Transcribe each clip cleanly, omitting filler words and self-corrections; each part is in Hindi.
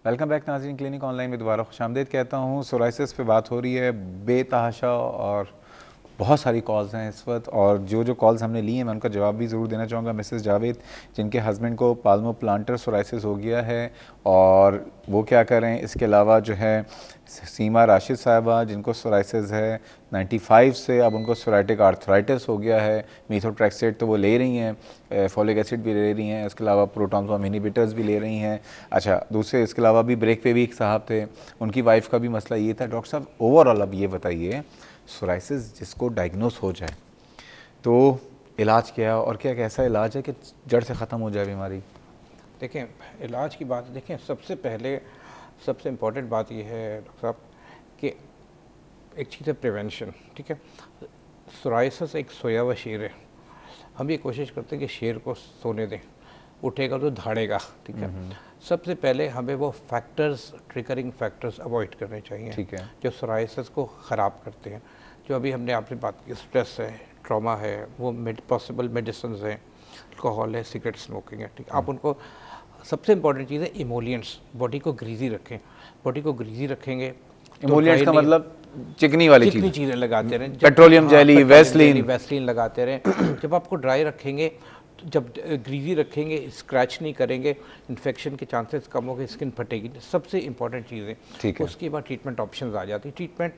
वेलकम बैक नाज़रीन, क्लिनिक ऑनलाइन में दोबारा खुशामदीद कहता हूँ। सोराइसिस पे बात हो रही है बेतहाशा और बहुत सारी कॉल्स हैं इस वक्त, और जो कॉल्स हमने ली हैं मैं उनका जवाब भी ज़रूर देना चाहूँगा। मिसेस जावेद जिनके हस्बैंड को पाल्मो प्लांटर सोराइसिस हो गया है और वो क्या करें। इसके अलावा जो है सीमा राशिद साहिबा जिनको सोराइसिस है 95 से, अब उनको सोराइटिक आर्थराइटिस हो गया है। मीथोट्रेक्सेट तो वो ले रही हैं, फॉलिक एसिड भी ले रही हैं, इसके अलावा प्रोटॉन पम्प इनहिबिटर्स भी ले रही हैं। अच्छा, दूसरे इसके अलावा भी ब्रेक पे भी एक साहब थे, उनकी वाइफ का भी मसला ये था। डॉक्टर साहब ओवरऑल अब ये बताइए, सोराइसिस जिसको डायग्नोस हो जाए तो इलाज क्या है, और क्या कैसा इलाज है कि जड़ से ख़त्म हो जाए बीमारी? देखें, इलाज की बात देखें, सबसे पहले सबसे इम्पॉर्टेंट बात यह है डॉक्टर साहब कि एक चीज़ है प्रिवेंशन। ठीक है, सोराइसिस एक सोया हुआ शेर है। हम ये कोशिश करते हैं कि शेर को सोने दें, उठेगा तो धाड़ेगा। ठीक है, सबसे पहले हमें वो फैक्टर्स, ट्रिगरिंग फैक्टर्स अवॉइड करने चाहिए। ठीक है, जो सोराइसिस को ख़राब करते हैं। जो अभी हमने आपसे बात की, स्ट्रेस है, ट्रॉमा है, वो पॉसिबल मेडिसिन हैं, अल्कोहल है, सिगरेट स्मोकिंग है। ठीक, आप उनको, सबसे इंपॉर्टेंट चीज़ है इमोलियंट्स, बॉडी को ग्रीजी रखें। बॉडी को ग्रीजी रखेंगे, इमोलियंट्स का मतलब चिकनी वाली चीज़ें लगाते रहें, पेट्रोलियम जेली, वैसलीन लगाते रहें। जब आपको ड्राई रखेंगे, जब ग्रीजी रखेंगे, स्क्रैच नहीं करेंगे, इन्फेक्शन के चांसेस कम होंगे, स्किन फटेगी। सबसे इंपॉर्टेंट चीज़ें। उसके बाद ट्रीटमेंट ऑप्शंस आ जाती है। ट्रीटमेंट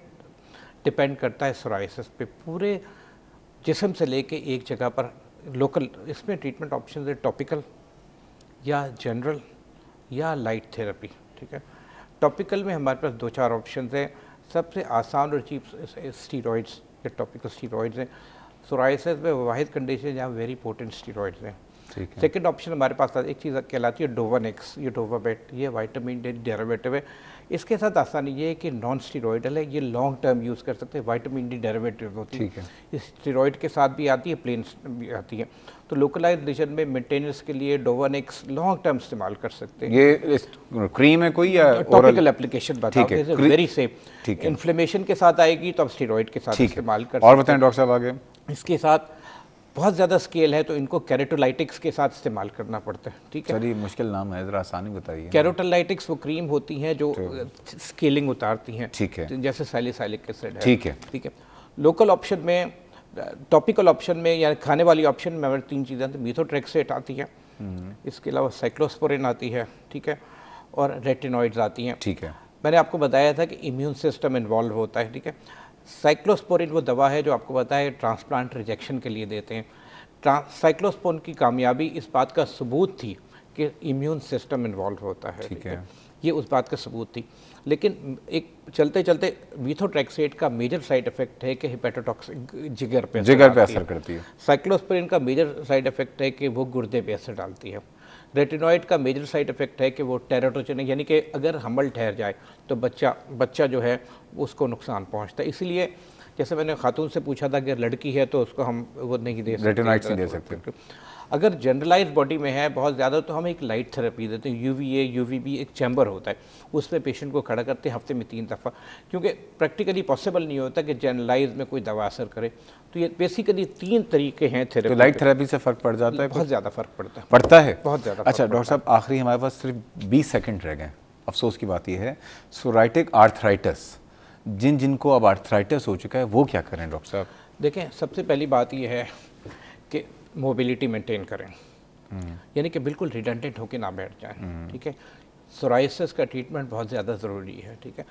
डिपेंड करता है सोराइसिस पे, पूरे जिस्म से लेके एक जगह पर लोकल। इसमें ट्रीटमेंट ऑप्शन है टॉपिकल या जनरल या लाइट थेरेपी। ठीक है, टॉपिकल में हमारे पास 2-4 ऑप्शन हैं। सबसे आसान और चीप स्टीरॉइड्स या टॉपिकल स्टीरॉइड्स हैं। सोराइसिस में वाहिद कंडीशन जहाँ वेरी पोटेंट स्टीरॉइड्स हैं। सेकेंड ऑप्शन हमारे पास एक चीज़ कहलाती है डोवानेक्स, ये डोवाबेट, ये विटामिन डी डेरिवेटिव है। इसके साथ आसानी ये है कि नॉन स्टीरॉइडल है, ये लॉन्ग टर्म यूज़ कर सकते हैं। विटामिन डी डेरिवेटिव होती है, इस स्टीरॉइड के साथ भी आती है, प्लेन भी आती है। तो लोकलाइज रीजन में मेंटेनेंस के लिए डोवानेक्स लॉन्ग टर्म इस्तेमाल कर सकते हैं। ये क्रीम है कोई या टॉपिकल एप्लीकेशन बताओ, वेरी सेफ। इन्फ्लेमेशन के साथ आएगी तो आप स्टीरॉइड के साथ इस्तेमाल कर सकते हैं। और बताएं डॉक्टर साहब आगे। इसके साथ बहुत ज़्यादा स्केल है तो इनको कैरोटोलाइटिक्स के साथ इस्तेमाल करना पड़ता है। ठीक है, सर ये मुश्किल नाम है, ज़रा आसानी बताइए। कैरोटोलाइटिक्स वो क्रीम होती हैं जो स्केलिंग उतारती हैं। ठीक है, जैसे सैलिसाइलिक एसिड है। ठीक है, ठीक है। लोकल ऑप्शन में, टॉपिकल ऑप्शन में या खाने वाली ऑप्शन में हमारी 3 चीज़ें आती हैं। मीथोट्रेक्सेट आती है, इसके अलावा साइक्लोस्पोरिन आती है। ठीक है, और रेटिनॉइड्स आती हैं। ठीक है, मैंने आपको बताया था कि इम्यून सिस्टम इन्वॉल्व होता है। ठीक है, साइक्लोस्पोरिन वो दवा है जो आपको पता है ट्रांसप्लांट रिजेक्शन के लिए देते हैं। साइक्लोस्पोरिन की कामयाबी इस बात का सबूत थी कि इम्यून सिस्टम इन्वॉल्व होता है। ठीक है, ये उस बात का सबूत थी। लेकिन एक चलते चलते मीथोट्रेक्सेट का मेजर साइड इफेक्ट है कि हेपेटोटॉक्सिक जिगर पे असर करती है। साइक्लोस्पोरिन का मेजर साइड इफेक्ट है कि वो गुर्दे पे असर डालती है। रेटिनॉइड का मेजर साइड इफेक्ट है कि वो टेराटोजेनिक, यानी कि अगर हमल ठहर जाए तो बच्चा जो है उसको नुकसान पहुंचता है। इसलिए जैसे मैंने खातून से पूछा था कि लड़की है तो उसको हम वो नहीं दे सकते, रेटिनॉइड्स नहीं दे सकते। अगर जनरलाइज बॉडी में है बहुत ज़्यादा तो हम एक लाइट थेरेपी देते हैं। UVA UVB एक चैम्बर होता है, उसमें पेशेंट को खड़ा करते हैं हफ्ते में 3 दफ़ा, क्योंकि प्रैक्टिकली पॉसिबल नहीं होता कि जनरलाइज में कोई दवा असर करे। तो ये बेसिकली 3 तरीके हैं थेरेपी। तो लाइट थेरेपी से फ़र्क पड़ जाता है? बहुत ज़्यादा फ़र्क पड़ता है, बहुत ज़्यादा। अच्छा डॉक्टर साहब, आखिरी हमारे पास सिर्फ 20 सेकेंड रह गए। अफसोस की बात यह है, सोराइटिक आर्थराइटिस जिनको अब आर्थराइटिस हो चुका है वो क्या करें डॉक्टर साहब? देखें, सबसे पहली बात यह है कि मोबिलिटी मेंटेन करें, यानी कि बिल्कुल रिडंडेंट होकर ना बैठ जाएं। ठीक है, सोराइसिस का ट्रीटमेंट बहुत ज़्यादा ज़रूरी है। ठीक है,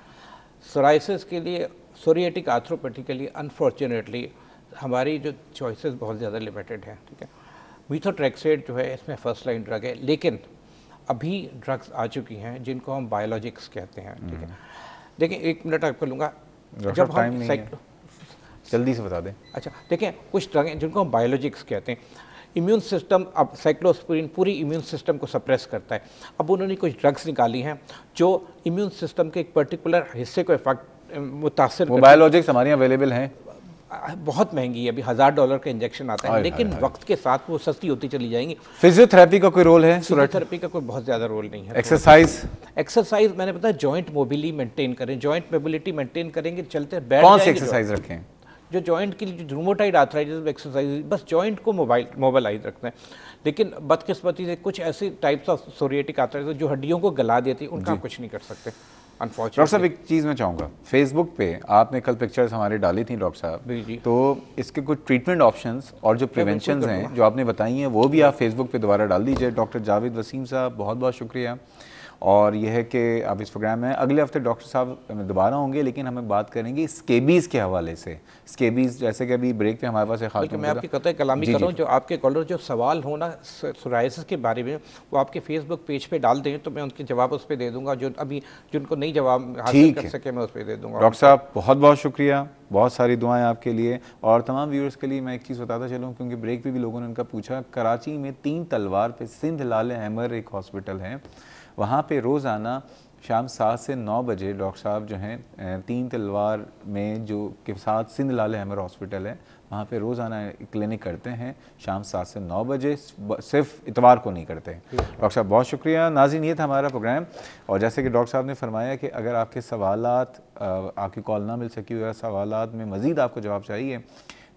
सोराइसिस के लिए, सोरियाटिक आर्थ्रोपैथी के लिए अनफॉर्चुनेटली हमारी जो चॉइसेस बहुत ज़्यादा लिमिटेड हैं। ठीक है, मीथोट्रेक्सेट जो है इसमें फर्स्ट लाइन ड्रग है, लेकिन अभी ड्रग्स आ चुकी हैं जिनको हम बायोलॉजिक्स कहते हैं। ठीक है, देखिए 1 मिनट आपको लूँगा, जब हम जल्दी से बता दें। अच्छा, देखें कुछ ड्रग हैं जिनको हम बायोलॉजिक्स कहते हैं। इम्यून सिस्टम, अब साइक्लोस्पोरिन पूरी इम्यून सिस्टम को सप्रेस करता है। अब उन्होंने कुछ ड्रग्स निकाली हैं जो इम्यून सिस्टम के एक पर्टिकुलर हिस्से को इफेक्ट मुतासर, वो बायोलॉजिक्स हमारे यहाँ अवेलेबल हैं। बहुत महंगी है, अभी $1000 का इंजेक्शन आता है, लेकिन वक्त के साथ वो सस्ती होती चली जाएंगी। फिजियोथेरेपी का कोई रोल है? फिजियोथेरेपी का कोई बहुत ज़्यादा रोल नहीं है। एक्सरसाइज मैंने बताया जॉइंट मोबिलिटी मेंटेन करें, जॉइंट मोबिलिटी मेंटेन करेंगे, चलते बैठ कौन सी एक्सरसाइज रखें? जो जॉइंट के लिए जो रूमेटॉइड आर्थराइटिस एक्सरसाइज, बस जॉइंट को मोबाइलाइज रखते हैं। लेकिन बदकिस्मती से कुछ ऐसी टाइप्स ऑफ सोरिएटिक आर्थराइटिस जो हड्डियों को गला देती है, उनका कुछ नहीं कर सकते डॉक्टर साहब। एक चीज़ मैं चाहूँगा, फेसबुक पे आपने कल पिक्चर्स हमारे डाली थी डॉक्टर साहब, तो इसके कुछ ट्रीटमेंट ऑप्शंस और जो प्रिवेंशन हैं जो आपने बताई हैं वो भी आप फेसबुक पे दोबारा डाल दीजिए। डॉक्टर जावेद वसीम साहब बहुत बहुत शुक्रिया। और यह है कि आप इस प्रोग्राम में अगले हफ्ते डॉक्टर साहब दोबारा होंगे, लेकिन हमें बात करेंगे स्केबीज़ के हवाले से। स्केबीज़ जैसे कि अभी ब्रेक पे हमारे पास एक खास, मैं आपकी कतई कलामी कर रहा हूँ, जो आपके कॉलर जो सवाल हो ना सोराइसिस के बारे में, वो आपके फेसबुक पेज पे डाल दें तो मैं उनके जवाब उस पर दे दूंगा। जो अभी जिनको नहीं जवाब हासिल कर सके मैं उस पर दे दूंगा। डॉक्टर साहब बहुत बहुत शुक्रिया, बहुत सारी दुआएं आपके लिए। और तमाम व्यूअर्स के लिए मैं एक चीज़ बताता चलूँ, क्योंकि ब्रेक पे भी लोगों ने उनका पूछा, कराची में 3 तलवार पे सिंध लाल हैमर एक हॉस्पिटल है, वहाँ पे रोज़ाना शाम 7 से 9 बजे डॉक्टर साहब जो हैं 3 तलवार में जो के साथ सिंध लाल हैमर हॉस्पिटल है, वहाँ पे रोज़ाना क्लिनिक करते हैं शाम 7 से 9 बजे, सिर्फ इतवार को नहीं करते। डॉक्टर साहब बहुत शुक्रिया। नाज़रीन, ये था हमारा प्रोग्राम। और जैसे कि डॉक्टर साहब ने फरमाया कि अगर आपके सवालात, आपकी कॉल ना मिल सकी हुई सवालात में मज़ीद आपको जवाब चाहिए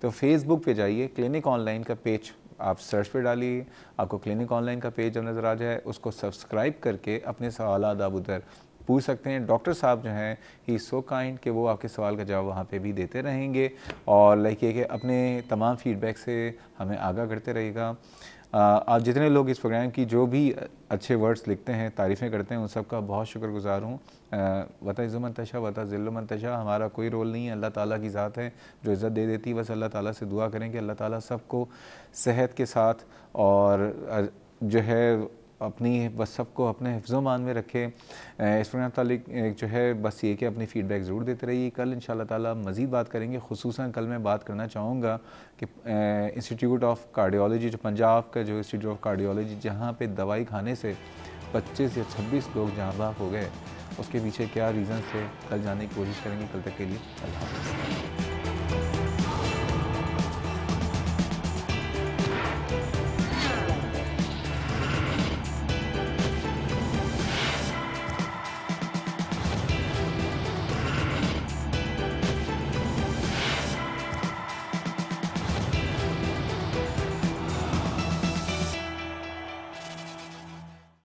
तो फेसबुक पे जाइए, क्लिनिक ऑनलाइन का पेज आप सर्च पे डालिए, आपको क्लिनिक ऑनलाइन का पेज जब नज़र आ जाए उसको सब्सक्राइब करके अपने सवालात आप उधर पूछ सकते हैं। डॉक्टर साहब जो हैं ही सो काइंड कि वो आपके सवाल का जवाब वहाँ पे भी देते रहेंगे। और लाइक ये कि अपने तमाम फीडबैक से हमें आगाह करते रहेगा। आप जितने लोग इस प्रोग्राम की जो भी अच्छे वर्ड्स लिखते हैं, तारीफ़ें करते हैं, उन सब का बहुत शुक्रगुज़ार हूँ। वता इज़्ज़ो मन तशा वता ज़िल्लो मन तशा, हमारा कोई रोल नहीं है, अल्लाह ताला की ज़ात है जो इज़्ज़त दे देती है। बस अल्लाह ताला से दुआ करें कि अल्लाह ताला सबको सेहत के साथ और जो है अपनी बस सबको अपने हिफ्ज़-ओ-मान में रखे। इस प्रोग्राम तालिक जो है बस ये कि अपनी फ़ीडबैक ज़रूर देते रहिए। कल इंशाअल्लाह ताला मज़ीद बात करेंगे। ख़ुसूसन कल मैं बात करना चाहूँगा कि इंस्टीट्यूट ऑफ कार्डियोलॉजी, जो पंजाब का जो इंस्टीट्यूट ऑफ कार्डियोलॉजी, जहाँ पे दवाई खाने से 25 या 26 लोग जाँ बाक हो गए, उसके पीछे क्या रीज़न थे, कल जानने की कोशिश करेंगे। कल तक के लिए अल्लाह हाफ़िज़।